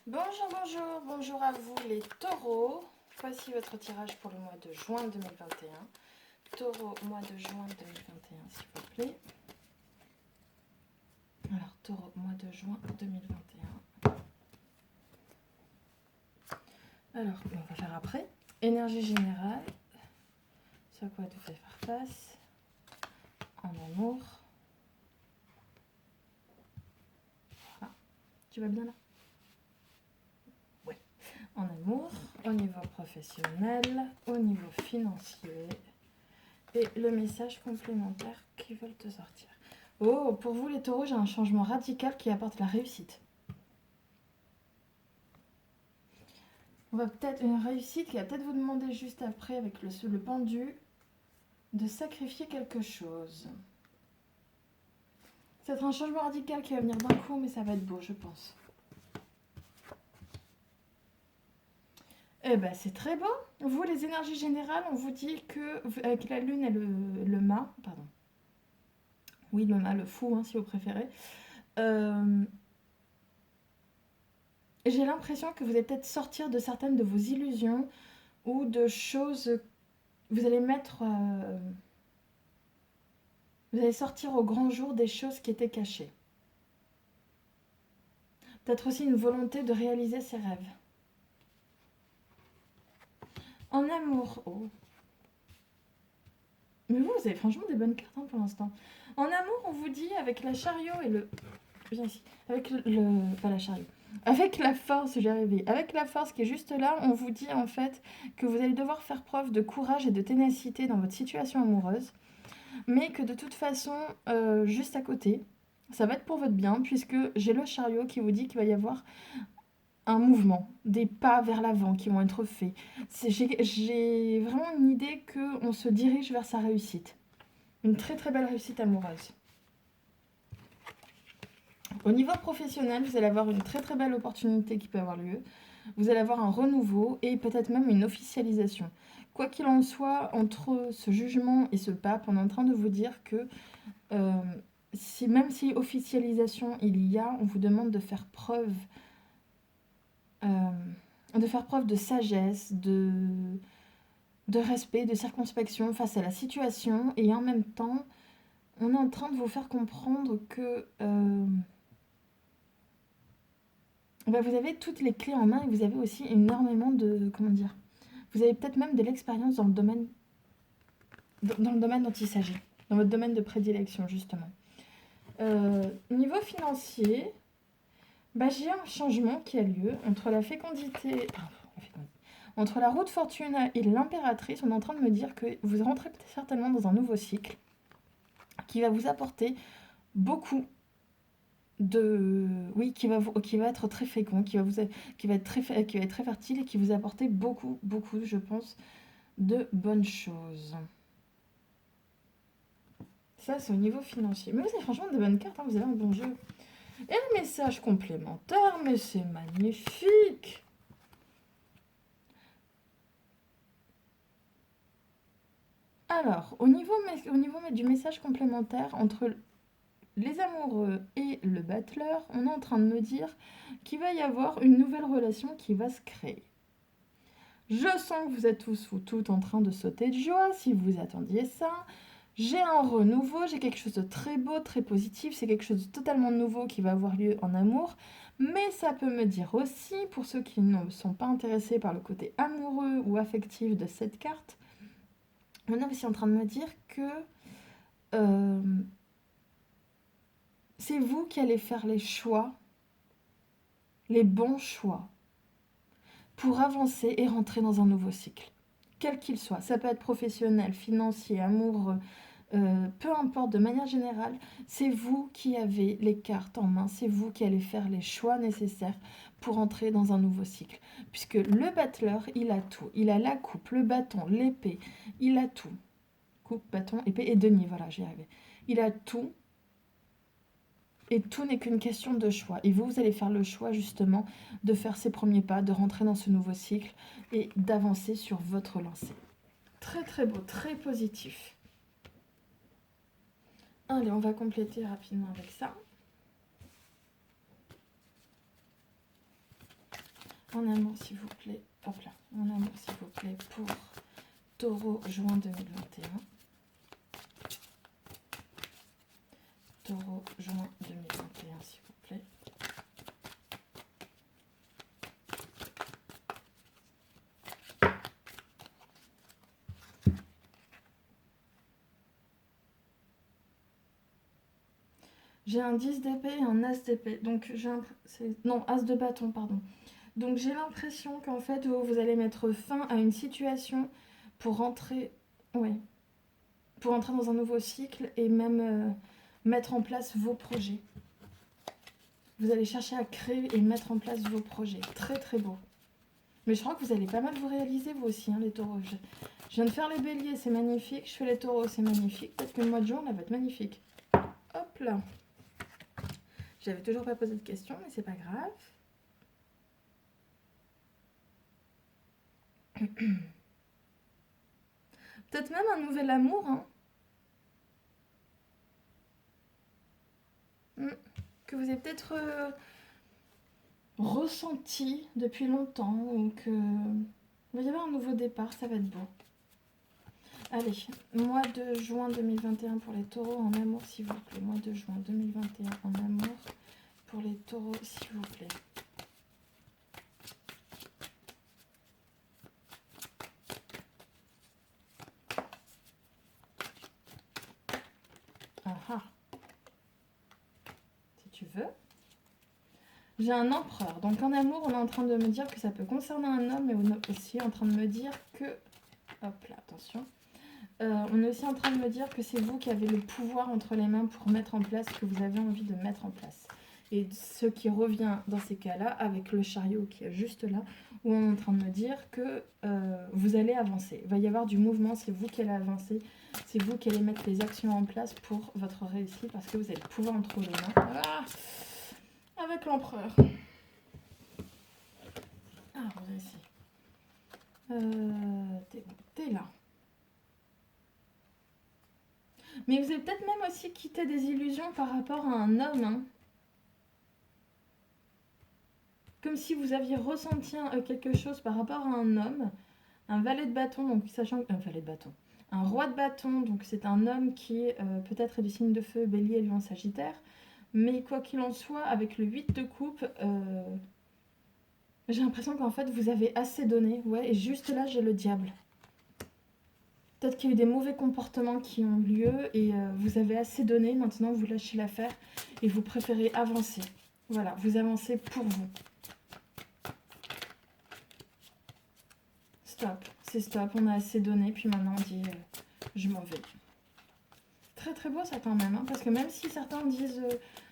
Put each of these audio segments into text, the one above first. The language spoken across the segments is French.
Bonjour, bonjour, bonjour à vous les taureaux. Voici votre tirage pour le mois de juin 2021. Taureau, mois de juin 2021, s'il vous plaît. Alors, taureau, mois de juin 2021. Alors, on va faire après. Énergie générale. C'est à quoi tu fais faire face en amour. Ah, tu vas bien là? Ouais. En amour, au niveau professionnel, au niveau financier. Et le message complémentaire qu'ils veulent te sortir. Oh, pour vous les taureaux, j'ai un changement radical qui apporte la réussite. On va peut-être une réussite qui va peut-être vous demander juste après avec le pendu de sacrifier quelque chose. Ça va être un changement radical qui va venir d'un coup, mais ça va être beau, je pense. Eh ben, c'est très beau. Vous, les énergies générales, on vous dit que avec la lune et le mât, pardon. Oui, le mât, le fou, hein, si vous préférez. J'ai l'impression que vous allez peut-être sortir de certaines de vos illusions ou de choses. Vous allez mettre. Vous allez sortir au grand jour des choses qui étaient cachées. Peut-être aussi une volonté de réaliser ses rêves. En amour. Oh. Mais vous avez franchement des bonnes cartes hein, pour l'instant. En amour, on vous dit avec la chariot et le. Viens ici. Avec le. Pas la chariot. Avec la force, j'ai rêvé. Avec la force qui est juste là, on vous dit en fait que vous allez devoir faire preuve de courage et de ténacité dans votre situation amoureuse. Mais que de toute façon, juste à côté, ça va être pour votre bien, puisque j'ai le chariot qui vous dit qu'il va y avoir un mouvement, des pas vers l'avant qui vont être faits. J'ai vraiment une idée qu'on se dirige vers sa réussite. Une très très belle réussite amoureuse. Au niveau professionnel, vous allez avoir une très très belle opportunité qui peut avoir lieu. Vous allez avoir un renouveau et peut-être même une officialisation. Quoi qu'il en soit, entre ce jugement et ce pape, on est en train de vous dire que même si officialisation il y a, on vous demande de faire preuve de sagesse, de respect, de circonspection face à la situation. Et en même temps, on est en train de vous faire comprendre que vous avez toutes les clés en main et vous avez aussi énormément de... Comment dire? Vous avez peut-être même de l'expérience dans le domaine dont il s'agit, dans votre domaine de prédilection, justement. Niveau financier, j'ai un changement qui a lieu entre la fécondité... Entre la roue de fortune et l'impératrice, on est en train de me dire que vous rentrez certainement dans un nouveau cycle qui va vous apporter beaucoup de... Oui, qui va être très fécond, qui va être très fertile et qui vous apporter beaucoup, je pense, de bonnes choses. Ça, c'est au niveau financier. Mais vous avez franchement de bonnes cartes, hein, vous avez un bon jeu. Et le message complémentaire, mais c'est magnifique! Alors, au niveau du message complémentaire, entre les amoureux et le battleur, on est en train de me dire qu'il va y avoir une nouvelle relation qui va se créer. Je sens que vous êtes tous ou toutes en train de sauter de joie si vous attendiez ça. J'ai un renouveau, j'ai quelque chose de très beau, très positif, c'est quelque chose de totalement nouveau qui va avoir lieu en amour. Mais ça peut me dire aussi, pour ceux qui ne sont pas intéressés par le côté amoureux ou affectif de cette carte, on est aussi en train de me dire que c'est vous qui allez faire les choix, les bons choix, pour avancer et rentrer dans un nouveau cycle. Quel qu'il soit, ça peut être professionnel, financier, amoureux, peu importe, de manière générale, c'est vous qui avez les cartes en main, c'est vous qui allez faire les choix nécessaires pour entrer dans un nouveau cycle. Puisque le battleur, il a tout. Il a la coupe, le bâton, l'épée, il a tout. Coupe, bâton, épée et denier, voilà, j'y arrivais. Il a tout. Et tout n'est qu'une question de choix. Et vous allez faire le choix justement de faire ces premiers pas, de rentrer dans ce nouveau cycle et d'avancer sur votre lancée. Très très beau, très positif. Allez, on va compléter rapidement avec ça. En amour, s'il vous plaît. Hop là. En amour, s'il vous plaît, pour Taureau, juin 2021. Taureau, juin 2021, s'il vous plaît. J'ai un 10 d'épée et un as d'épée. Donc j'ai un... Non, as de bâton, pardon. Donc j'ai l'impression qu'en fait, vous allez mettre fin à une situation pour rentrer... Ouais. Pour entrer dans un nouveau cycle et même mettre en place vos projets. Vous allez chercher à créer et mettre en place vos projets. Très très beau. Mais je crois que vous allez pas mal vous réaliser vous aussi, hein, les taureaux. Je viens de faire les béliers, c'est magnifique. Je fais les taureaux, c'est magnifique. Peut-être que le mois de juin, là, va être magnifique. Hop là. J'avais toujours pas posé de questions, mais c'est pas grave. Peut-être même un nouvel amour, hein. Que vous avez peut-être ressenti depuis longtemps, ou que il va y avoir un nouveau départ, ça va être beau. Allez, mois de juin 2021 pour les taureaux en amour, s'il vous plaît. Mois de juin 2021 en amour pour les taureaux, s'il vous plaît. Ah ah. Si tu veux. J'ai un empereur. Donc en amour, on est en train de me dire que ça peut concerner un homme, mais on est aussi en train de me dire que... Hop là, attention. On est aussi en train de me dire que c'est vous qui avez le pouvoir entre les mains pour mettre en place ce que vous avez envie de mettre en place. Et ce qui revient dans ces cas-là, avec le chariot qui est juste là, où on est en train de me dire que vous allez avancer. Il va y avoir du mouvement, c'est vous qui allez avancer, c'est vous qui allez mettre les actions en place pour votre réussite, parce que vous avez le pouvoir entre les mains. Ah, avec l'empereur. Ah, on va ici. T'es là. Mais vous avez peut-être même aussi quitté des illusions par rapport à un homme, hein. Comme si vous aviez ressenti quelque chose par rapport à un homme. Un valet de bâton, donc sachant que... Un valet de bâton. Un roi de bâton, donc c'est un homme qui peut-être est du signe de feu, bélier, lion, sagittaire. Mais quoi qu'il en soit, avec le 8 de coupe, j'ai l'impression qu'en fait vous avez assez donné. Ouais, et juste là j'ai le diable. Peut-être qu'il y a eu des mauvais comportements qui ont lieu et vous avez assez donné, maintenant vous lâchez l'affaire et vous préférez avancer. Voilà, vous avancez pour vous. Stop, c'est stop, on a assez donné, puis maintenant on dit je m'en vais. Très très beau ça quand même, hein, parce que même si certains disent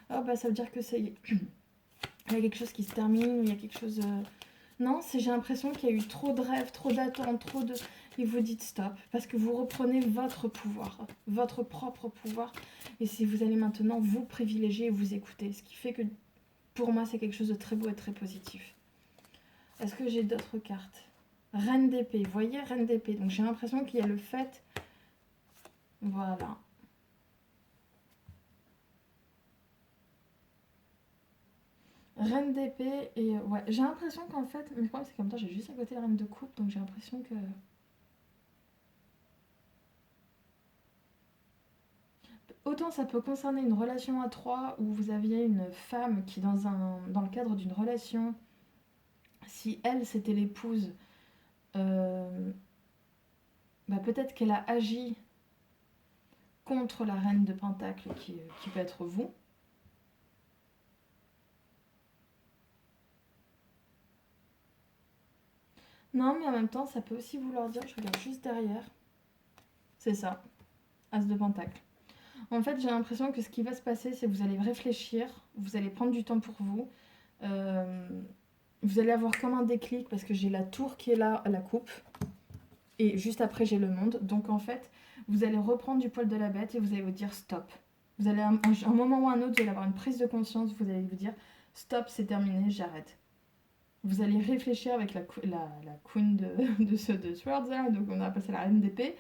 oh bah ça veut dire que c'est... il y a quelque chose qui se termine, il y a quelque chose... Non, j'ai l'impression qu'il y a eu trop de rêves, trop d'attentes, trop de... Et vous dites stop, parce que vous reprenez votre pouvoir, votre propre pouvoir. Et si vous allez maintenant vous privilégier et vous écouter, ce qui fait que pour moi c'est quelque chose de très beau et très positif. Est-ce que j'ai d'autres cartes? Reine d'épée, vous voyez, reine d'épée. Donc j'ai l'impression qu'il y a le fait... Voilà. Reine d'épée et... ouais, j'ai l'impression qu'en fait... Mais le problème c'est qu'en même temps j'ai juste à côté la reine de coupe, donc j'ai l'impression que... Autant ça peut concerner une relation à trois où vous aviez une femme qui dans le cadre d'une relation, si elle c'était l'épouse, bah peut-être qu'elle a agi contre la reine de Pentacle qui peut être vous. Non mais en même temps ça peut aussi vouloir dire, je regarde juste derrière, c'est ça, As de Pentacle. En fait j'ai l'impression que ce qui va se passer c'est que vous allez réfléchir, vous allez prendre du temps pour vous, vous allez avoir comme un déclic parce que j'ai la tour qui est là à la coupe. Et juste après, j'ai le monde. Donc en fait, vous allez reprendre du poil de la bête et vous allez vous dire stop. Vous allez, un moment ou un autre, vous allez avoir une prise de conscience. Vous allez vous dire stop, c'est terminé, j'arrête. Vous allez réfléchir avec la queen de Swords, hein, donc on a passé la reine d'épée.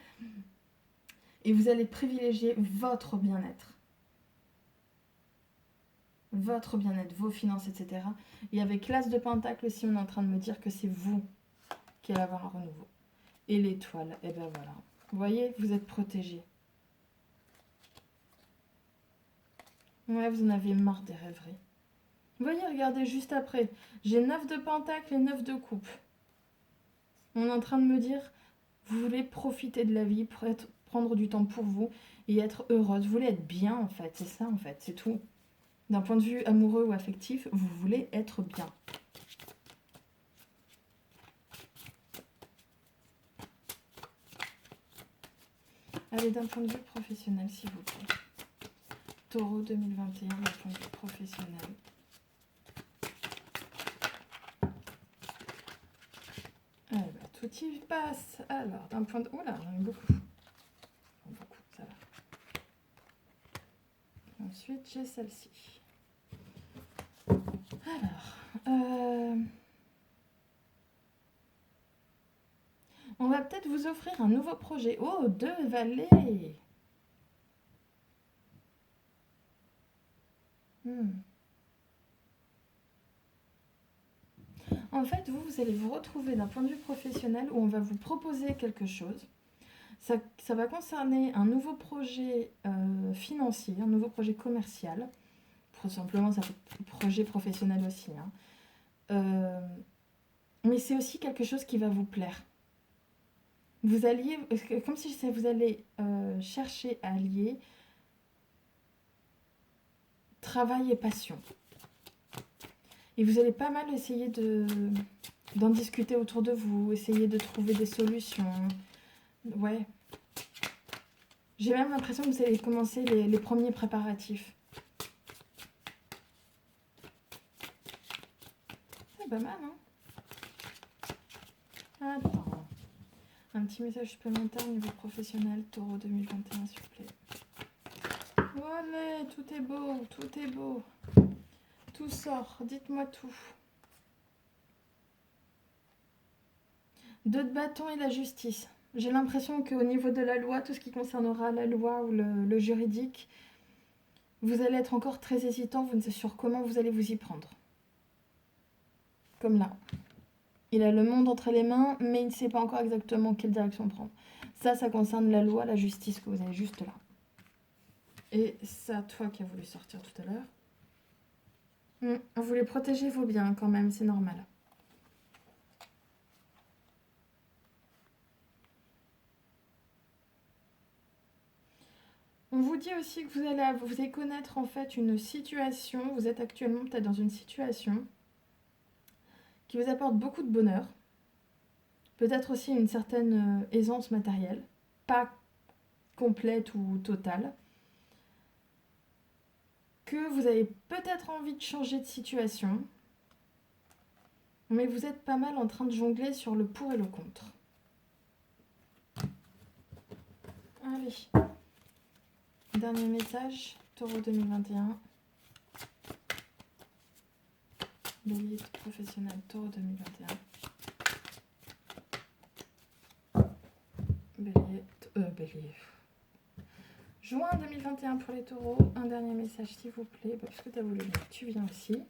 Et vous allez privilégier votre bien-être. votre bien-être, vos finances, etc. Et avec l'As de Pentacle aussi, on est en train de me dire que c'est vous qui allez avoir un renouveau. Et l'étoile, et ben voilà. Vous voyez, vous êtes protégé. Ouais, vous en avez marre des rêveries. Vous voyez, regardez juste après. J'ai 9 de Pentacle et 9 de Coupe. On est en train de me dire, vous voulez profiter de la vie, prendre du temps pour vous et être heureuse. Vous voulez être bien en fait, c'est ça en fait, c'est tout. D'un point de vue amoureux ou affectif, vous voulez être bien. Allez, d'un point de vue professionnel, s'il vous plaît. Taureau 2021, d'un point de vue professionnel. Eh ben, tout y passe. Alors, d'un point de... Oula, j'en ai beaucoup. Beaucoup, ça va. Ensuite, j'ai celle-ci. Alors, on va peut-être vous offrir un nouveau projet. Oh, 2 valets. En fait, vous allez vous retrouver d'un point de vue professionnel où on va vous proposer quelque chose. Ça va concerner un nouveau projet financier, un nouveau projet commercial. Tout simplement, ça peut être un projet professionnel aussi. Mais c'est aussi quelque chose qui va vous plaire. Vous alliez, comme si vous allez chercher à allier travail et passion. Et vous allez pas mal essayer d'en discuter autour de vous, essayer de trouver des solutions. Ouais. J'ai même l'impression que vous allez commencer les premiers préparatifs. C'est pas mal, hein? Attends. Un petit message supplémentaire au niveau professionnel, Taureau 2021, s'il vous plaît. Voilà, tout est beau, tout est beau. Tout sort, dites-moi tout. 2 de bâton et la justice. J'ai l'impression qu'au niveau de la loi, tout ce qui concernera la loi ou le juridique, vous allez être encore très hésitant, vous ne savez sur comment vous allez vous y prendre. Comme là. Il a le monde entre les mains, mais il ne sait pas encore exactement quelle direction prendre. Ça concerne la loi, la justice que vous avez juste là. Et ça, toi qui as voulu sortir tout à l'heure. Vous voulez protéger vos biens quand même, c'est normal. On vous dit aussi que vous allez connaître en fait une situation, vous êtes actuellement peut-être dans une situation qui vous apporte beaucoup de bonheur, peut-être aussi une certaine aisance matérielle, pas complète ou totale, que vous avez peut-être envie de changer de situation, mais vous êtes pas mal en train de jongler sur le pour et le contre. Allez, dernier message, Taureau 2021. Bélier professionnel, Taureau 2021. Bélier. Juin 2021 pour les taureaux. Un dernier message, s'il vous plaît. Parce que tu as voulu venir, tu viens aussi.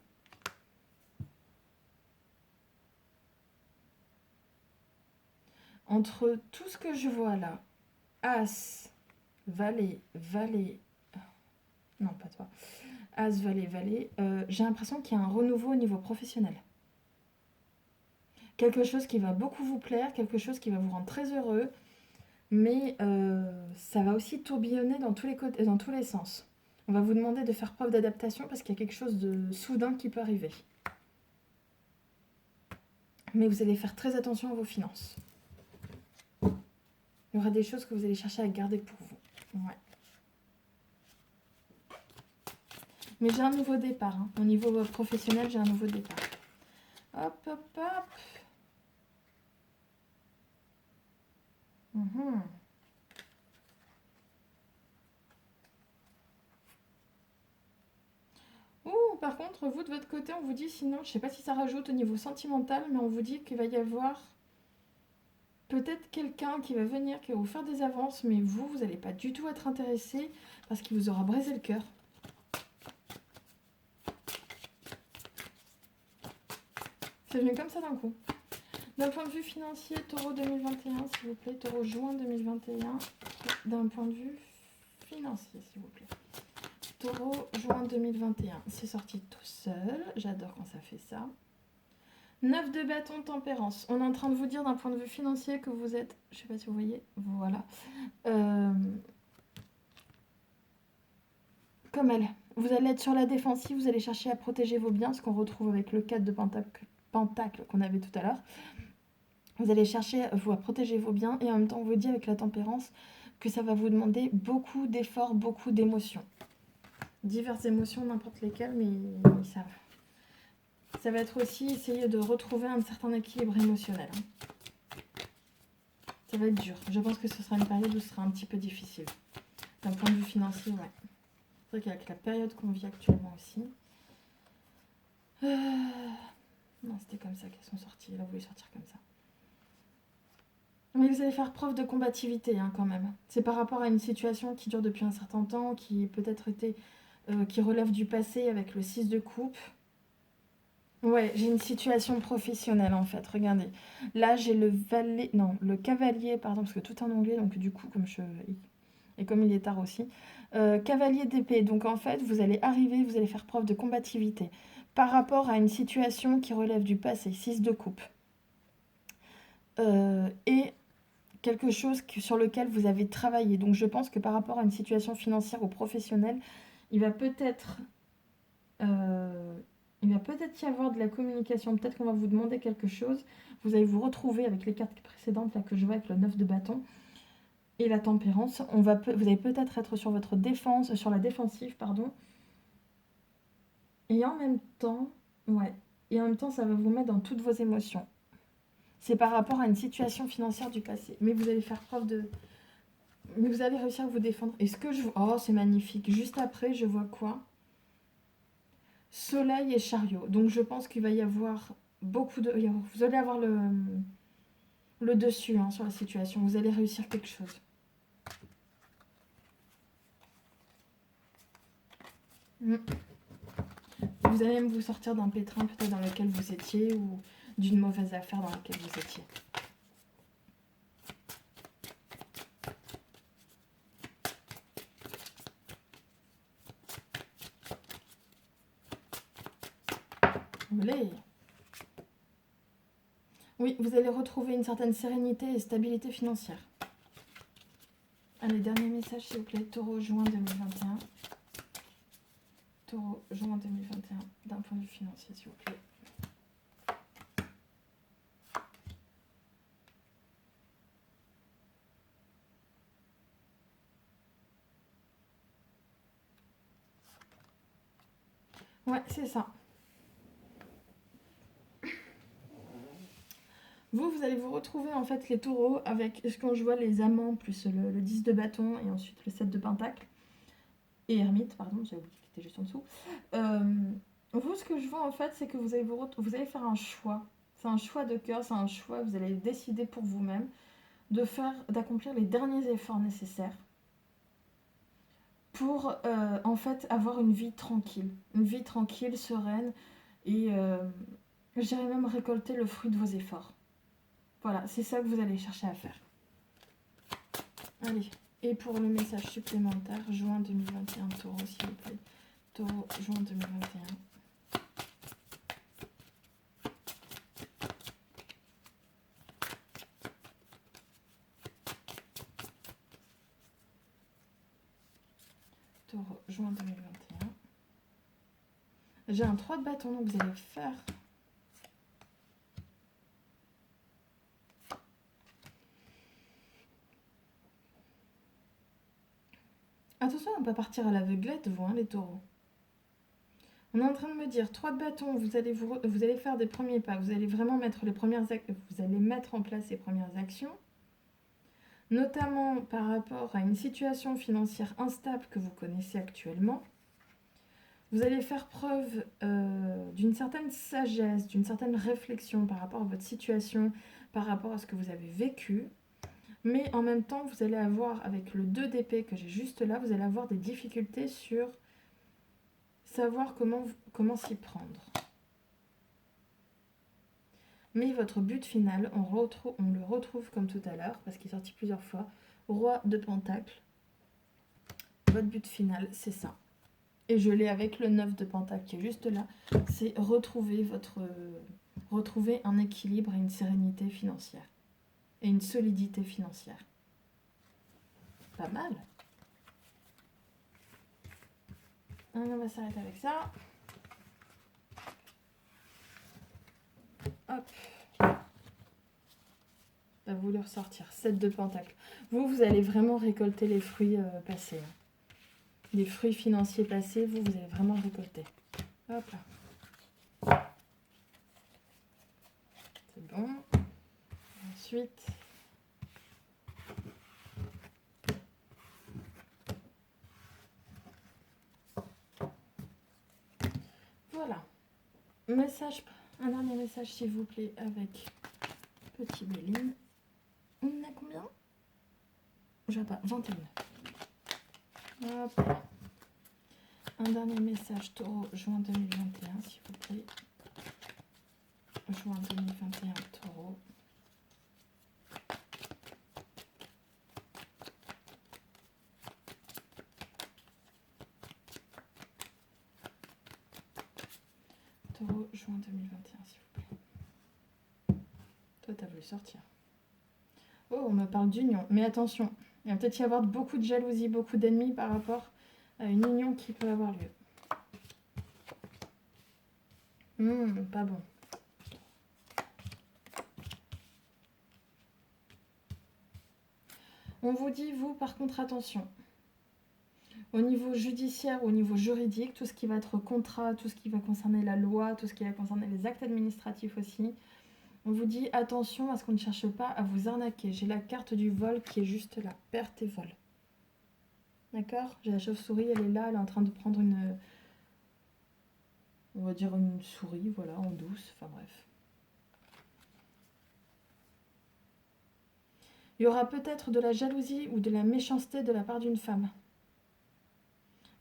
Entre tout ce que je vois là, As, Valet, Valet. Non, pas toi. As, Valet, Valet. J'ai l'impression qu'il y a un renouveau au niveau professionnel. Quelque chose qui va beaucoup vous plaire, quelque chose qui va vous rendre très heureux. Mais ça va aussi tourbillonner dans tous les côtés, dans tous les sens. On va vous demander de faire preuve d'adaptation parce qu'il y a quelque chose de soudain qui peut arriver. Mais vous allez faire très attention à vos finances. Il y aura des choses que vous allez chercher à garder pour vous. Ouais. Mais j'ai un nouveau départ. Hein. Au niveau professionnel, j'ai un nouveau départ. Hop, hop, hop. Ouh, par contre, vous, de votre côté, on vous dit, sinon, je ne sais pas si ça rajoute au niveau sentimental, mais on vous dit qu'il va y avoir peut-être quelqu'un qui va venir, qui va vous faire des avances, mais vous n'allez pas du tout être intéressé parce qu'il vous aura brisé le cœur. C'est venu comme ça d'un coup. D'un point de vue financier, taureau 2021, s'il vous plaît. Taureau juin 2021. D'un point de vue financier, s'il vous plaît. Taureau juin 2021. C'est sorti tout seul. J'adore quand ça fait ça. 9 de bâton, tempérance. On est en train de vous dire d'un point de vue financier que vous êtes... Je ne sais pas si vous voyez. Voilà. Comme elle. Vous allez être sur la défensive. Vous allez chercher à protéger vos biens. Ce qu'on retrouve avec le 4 de pentacle qu'on avait tout à l'heure. Vous allez chercher à protéger vos biens. Et en même temps, on vous dit avec la tempérance que ça va vous demander beaucoup d'efforts, beaucoup d'émotions. Diverses émotions, n'importe lesquelles, mais ça va être aussi essayer de retrouver un certain équilibre émotionnel. Ça va être dur. Je pense que ce sera une période où ce sera un petit peu difficile. D'un point de vue financier, ouais. C'est vrai qu'avec la période qu'on vit actuellement aussi. Non, c'était comme ça qu'elles sont sorties. Elle a voulu sortir comme ça. Mais vous allez faire preuve de combativité quand même. C'est par rapport à une situation qui dure depuis un certain temps, qui peut-être était... qui relève du passé avec le 6 de coupe. Ouais, j'ai une situation professionnelle en fait, regardez. Là, j'ai le cavalier, pardon, parce que tout est en anglais, donc du coup, comme il est tard aussi. Cavalier d'épée, donc en fait, vous allez arriver, vous allez faire preuve de combativité par rapport à une situation qui relève du passé, 6 de coupe. Et quelque chose sur lequel vous avez travaillé. Donc je pense que par rapport à une situation financière ou professionnelle, il va peut-être y avoir de la communication. Peut-être qu'on va vous demander quelque chose. Vous allez vous retrouver avec les cartes précédentes là que je vois avec le 9 de bâton et la tempérance. Vous allez peut-être être sur votre défense, sur la défensive, pardon. Et en même temps, ça va vous mettre dans toutes vos émotions. C'est par rapport à une situation financière du passé. Mais vous allez faire preuve de... Mais vous allez réussir à vous défendre. Est-ce que je... Oh, c'est magnifique. Juste après, je vois quoi? Soleil et chariot. Donc, je pense qu'il va y avoir beaucoup de... Vous allez avoir le dessus sur la situation. Vous allez réussir quelque chose. Vous allez même vous sortir d'un pétrin peut-être dans lequel vous étiez ou d'une mauvaise affaire dans laquelle vous étiez. Allez. Oui, vous allez retrouver une certaine sérénité et stabilité financière. Allez, dernier message s'il vous plaît. Taureau, juin 2021. Taureau, juin 2021, d'un point de vue financier s'il vous plaît. Ouais, c'est ça. Vous allez vous retrouver en fait les taureaux avec, quand je vois les amants plus le 10 de bâton et ensuite le 7 de pentacle. Et ermite, pardon, j'ai oublié qu'il était juste en dessous. Vous, ce que je vois en fait, c'est que vous allez faire un choix. C'est un choix de cœur, c'est un choix, vous allez décider pour vous-même d'accomplir les derniers efforts nécessaires pour en fait avoir une vie tranquille, sereine et je dirais même récolter le fruit de vos efforts. Voilà, c'est ça que vous allez chercher à faire. Allez, et pour le message supplémentaire, juin 2021, taureau s'il vous plaît. Taureau, juin 2021. Taureau, juin 2021. J'ai un 3 de bâton, donc vous allez faire... Attention à ne pas partir à l'aveuglette, vous, les taureaux. On est en train de me dire, 3 de bâton, vous allez faire des premiers pas, vous allez vraiment mettre vous allez mettre en place les premières actions, notamment par rapport à une situation financière instable que vous connaissez actuellement. Vous allez faire preuve d'une certaine sagesse, d'une certaine réflexion par rapport à votre situation, par rapport à ce que vous avez vécu. Mais en même temps, vous allez avoir, avec le 2 d'épée que j'ai juste là, vous allez avoir des difficultés sur savoir comment s'y prendre. Mais votre but final, on le retrouve comme tout à l'heure, parce qu'il est sorti plusieurs fois. Roi de Pentacle. Votre but final, c'est ça. Et je l'ai avec le 9 de Pentacle qui est juste là. C'est retrouver un équilibre et une sérénité financière. Et une solidité financière. Pas mal. On va s'arrêter avec ça. Hop. Va voulu ressortir. 7 de Pentacle. Vous allez vraiment récolter les fruits passés. Les fruits financiers passés, vous allez vraiment récolter. Hop là. C'est bon. Ensuite... Voilà. Un dernier message s'il vous plaît avec Petit Béline. On a combien? Je vois pas, 21. Hop. Un dernier message Taureau, juin 2021 s'il vous plaît. Juin 2021 Taureau. Taureau, juin 2021 s'il vous plaît. Toi t'as voulu sortir. Oh, on me parle d'union, mais attention, il va peut-être y avoir beaucoup de jalousie, beaucoup d'ennemis par rapport à une union qui peut avoir lieu. Pas bon. On vous dit, vous, par contre, attention. Au niveau judiciaire, au niveau juridique, tout ce qui va être contrat, tout ce qui va concerner la loi, tout ce qui va concerner les actes administratifs aussi, on vous dit attention à ce qu'on ne cherche pas à vous arnaquer. J'ai la carte du vol qui est juste là, perte et vol. D'accord? J'ai la chauve-souris, elle est là, elle est en train de prendre une... On va dire une souris, voilà, en douce, enfin bref. Il y aura peut-être de la jalousie ou de la méchanceté de la part d'une femme.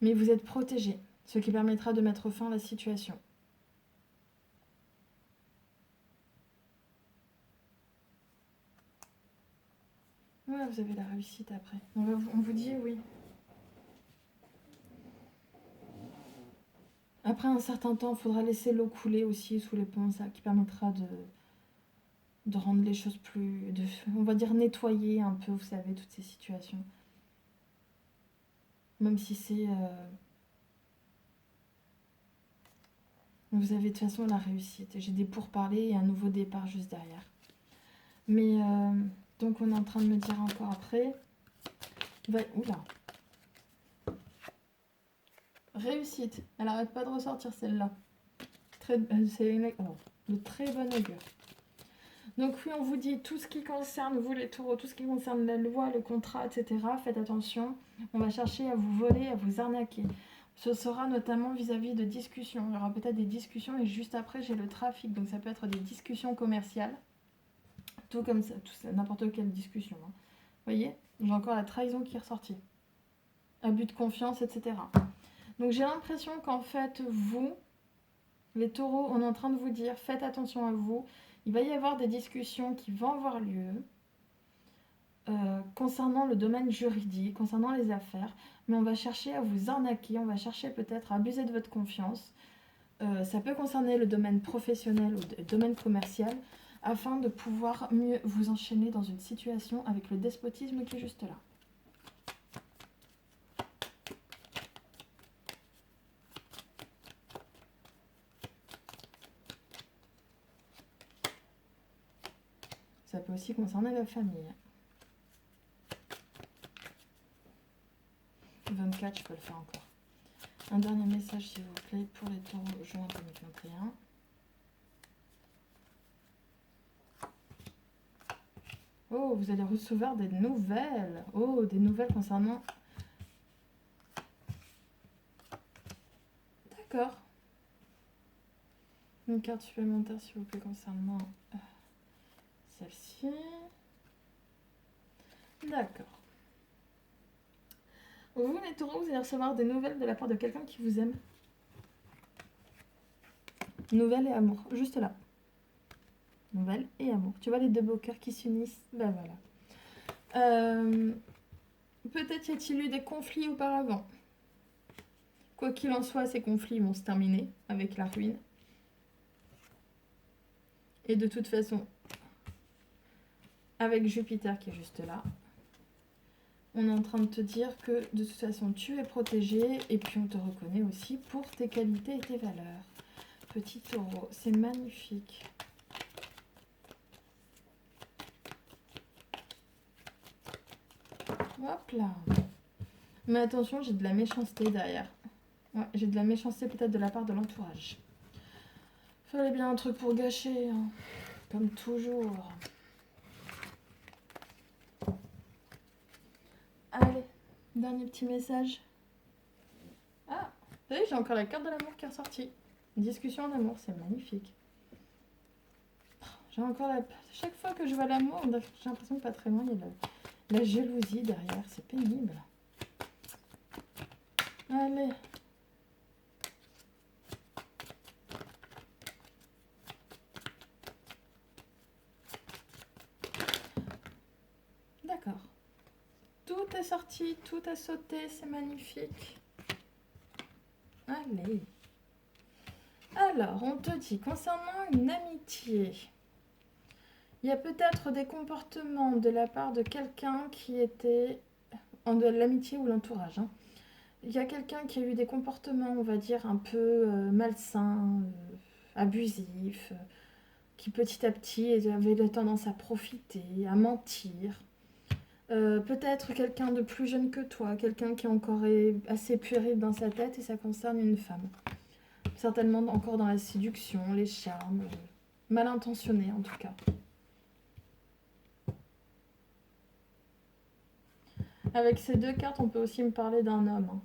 Mais vous êtes protégé, ce qui permettra de mettre fin à la situation. Ouais, vous avez la réussite après. On vous dit oui. Après un certain temps, il faudra laisser l'eau couler aussi sous les ponts, ça qui permettra de rendre les choses plus... on va dire nettoyer un peu, vous savez, toutes ces situations. Même si c'est... Vous avez de toute façon la réussite. J'ai des pourparlers et un nouveau départ juste derrière. Mais... donc on est en train de me dire encore après... Oula. Réussite. Elle arrête pas de ressortir celle-là. C'est de très bon augure. Donc oui, on vous dit tout ce qui concerne vous les taureaux, tout ce qui concerne la loi, le contrat, etc. Faites attention. On va chercher à vous voler, à vous arnaquer. Ce sera notamment vis-à-vis de discussions. Il y aura peut-être des discussions et juste après j'ai le trafic. Donc ça peut être des discussions commerciales. Tout comme ça, n'importe quelle discussion. Vous voyez, j'ai encore la trahison qui est ressortie. Abus de confiance, etc. Donc j'ai l'impression qu'en fait, vous, les taureaux, on est en train de vous dire, faites attention à vous. Il va y avoir des discussions qui vont avoir lieu concernant le domaine juridique, concernant les affaires. Mais on va chercher à vous arnaquer, on va chercher peut-être à abuser de votre confiance. Ça peut concerner le domaine professionnel ou le domaine commercial, afin de pouvoir mieux vous enchaîner dans une situation avec le despotisme qui est juste là. Ça peut aussi concerner la famille. 24, je peux le faire encore. Un dernier message, s'il vous plaît, pour les taureaux, juin 2021. Oh, vous allez recevoir des nouvelles. Oh, des nouvelles concernant... D'accord. Une carte supplémentaire, s'il vous plaît, concernant celle-ci. D'accord. Vous, les taureaux, vous allez recevoir des nouvelles de la part de quelqu'un qui vous aime. Nouvelles et amour, juste là. nouvelles et amour. Tu vois les deux beaux cœurs qui s'unissent? Ben voilà. Peut-être y a-t-il eu des conflits auparavant. Quoi qu'il en soit, ces conflits vont se terminer avec la ruine. Et de toute façon, avec Jupiter qui est juste là, on est en train de te dire que de toute façon tu es protégé et puis on te reconnaît aussi pour tes qualités et tes valeurs. Petit taureau, c'est magnifique. Hop là. Mais attention, j'ai de la méchanceté derrière. Ouais, j'ai de la méchanceté peut-être de la part de l'entourage. Fallait bien un truc pour gâcher, hein. Comme toujours. Allez, dernier petit message. Ah, vous savez, j'ai encore la carte de l'amour qui est ressortie. Discussion d'amour, c'est magnifique. J'ai encore la... Chaque fois que je vois l'amour, j'ai l'impression que pas très loin, il y a la jalousie derrière. C'est pénible. Allez. D'accord. Tout est sorti, tout a sauté, c'est magnifique. Allez. Alors, on te dit, concernant une amitié, il y a peut-être des comportements de la part de quelqu'un qui était en de l'amitié ou l'entourage. Hein. Il y a quelqu'un qui a eu des comportements, on va dire, un peu malsains, abusifs, qui petit à petit avait la tendance à profiter, à mentir. Peut-être quelqu'un de plus jeune que toi, quelqu'un qui est encore assez puéril dans sa tête et ça concerne une femme. Certainement encore dans la séduction, les charmes, mal intentionné en tout cas. Avec ces deux cartes, on peut aussi me parler d'un homme. Hein.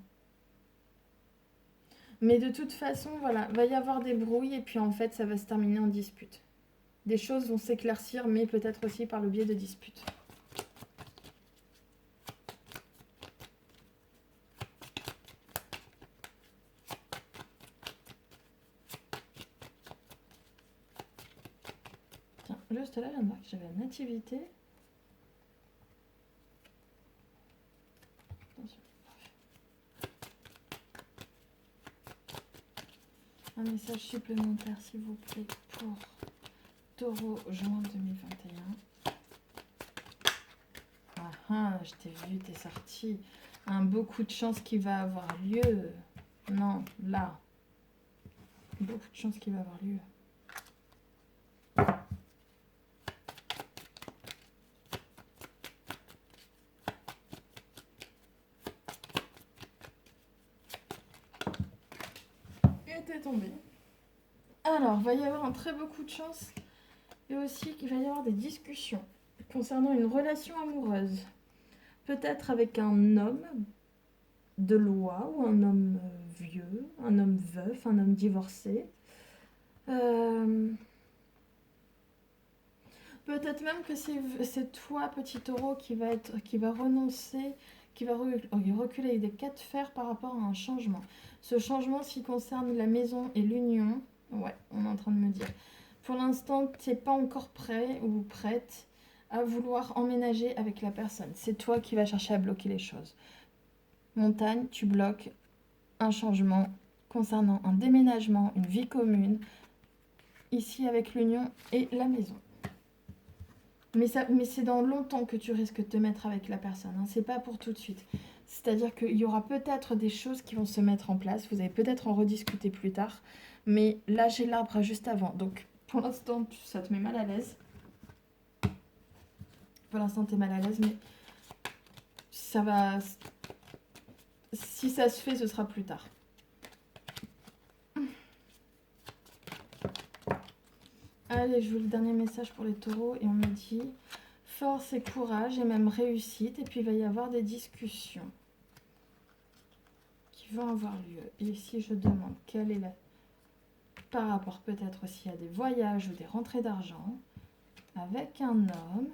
Mais de toute façon, voilà, va y avoir des brouilles et puis en fait, ça va se terminer en dispute. Des choses vont s'éclaircir, mais peut-être aussi par le biais de disputes. Tiens, juste là, je viens de voir que j'avais la nativité. Attention. Un message supplémentaire, s'il vous plaît, pour Taureau, juin 2021. Ah ah, je t'ai vu, t'es sorti. Un beaucoup de chance qui va avoir lieu. Non, là. Beaucoup de chance qui va avoir lieu. Et t'es tombé. Alors, va y avoir un très beau coup de chance. Et aussi qu'il va y avoir des discussions concernant une relation amoureuse. Peut-être avec un homme de loi ou un homme vieux, un homme veuf, un homme divorcé. Peut-être même que c'est toi, petit taureau, qui va renoncer, qui va reculer des cas de fer par rapport à un changement. Ce changement, s'il concerne la maison et l'union, ouais, on est en train de me dire. Pour l'instant, tu n'es pas encore prêt ou prête à vouloir emménager avec la personne. C'est toi qui vas chercher à bloquer les choses. Montagne, tu bloques un changement concernant un déménagement, une vie commune, ici avec l'union et la maison. Mais c'est dans longtemps que tu risques de te mettre avec la personne, hein. C'est pas pour tout de suite. C'est-à-dire qu'il y aura peut-être des choses qui vont se mettre en place, vous allez peut-être en rediscuter plus tard, mais là j'ai l'arbre juste avant, donc pour l'instant ça te met mal à l'aise. Pour l'instant t'es mal à l'aise, mais ça va... Si ça se fait, ce sera plus tard. Allez, je veux le dernier message pour les taureaux et on me dit force et courage et même réussite. Et puis il va y avoir des discussions qui vont avoir lieu. Et ici je demande quelle est la... Par rapport peut-être aussi à des voyages ou des rentrées d'argent avec un homme.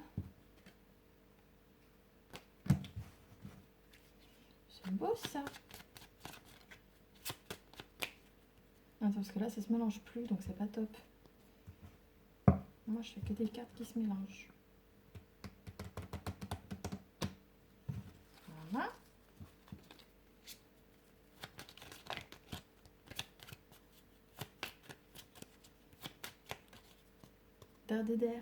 C'est beau ça. Attends, parce que là ça se mélange plus donc c'est pas top. Moi, je fais que des cartes qui se mélangent. Voilà. Dardéder. Et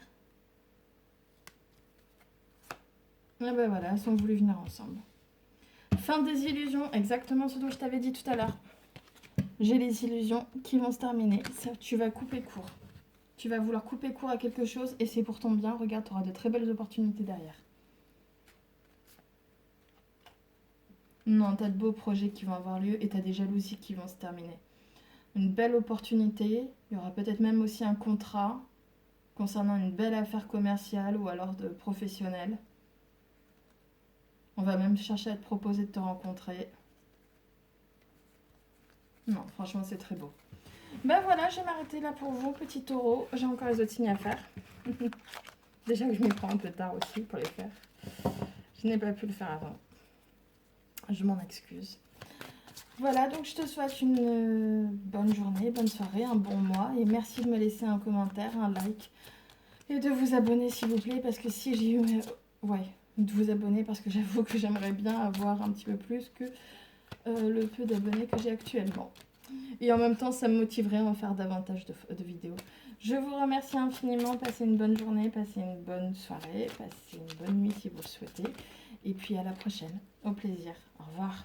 ben voilà, elles ont voulu venir ensemble. Fin des illusions, exactement ce dont je t'avais dit tout à l'heure. J'ai les illusions qui vont se terminer. Ça, tu vas couper court. Tu vas vouloir couper court à quelque chose et c'est pour ton bien. Regarde, tu auras de très belles opportunités derrière. Non, tu as de beaux projets qui vont avoir lieu et tu as des jalousies qui vont se terminer. Une belle opportunité. Il y aura peut-être même aussi un contrat concernant une belle affaire commerciale ou alors de professionnelle. On va même chercher à te proposer de te rencontrer. Non, franchement, c'est très beau. Ben voilà, je vais m'arrêter là pour vous, petit taureau. J'ai encore les autres signes à faire. Déjà que je m'y prends un peu tard aussi pour les faire. Je n'ai pas pu le faire avant. Je m'en excuse. Voilà, donc je te souhaite une bonne journée, bonne soirée, un bon mois. Et merci de me laisser un commentaire, un like. Et de vous abonner s'il vous plaît, parce que si j'ai eu... Ouais, de vous abonner parce que j'avoue que j'aimerais bien avoir un petit peu plus que le peu d'abonnés que j'ai actuellement. Et en même temps, ça me motiverait à en faire davantage de vidéos. Je vous remercie infiniment. Passez une bonne journée, passez une bonne soirée, passez une bonne nuit si vous le souhaitez. Et puis à la prochaine. Au plaisir. Au revoir.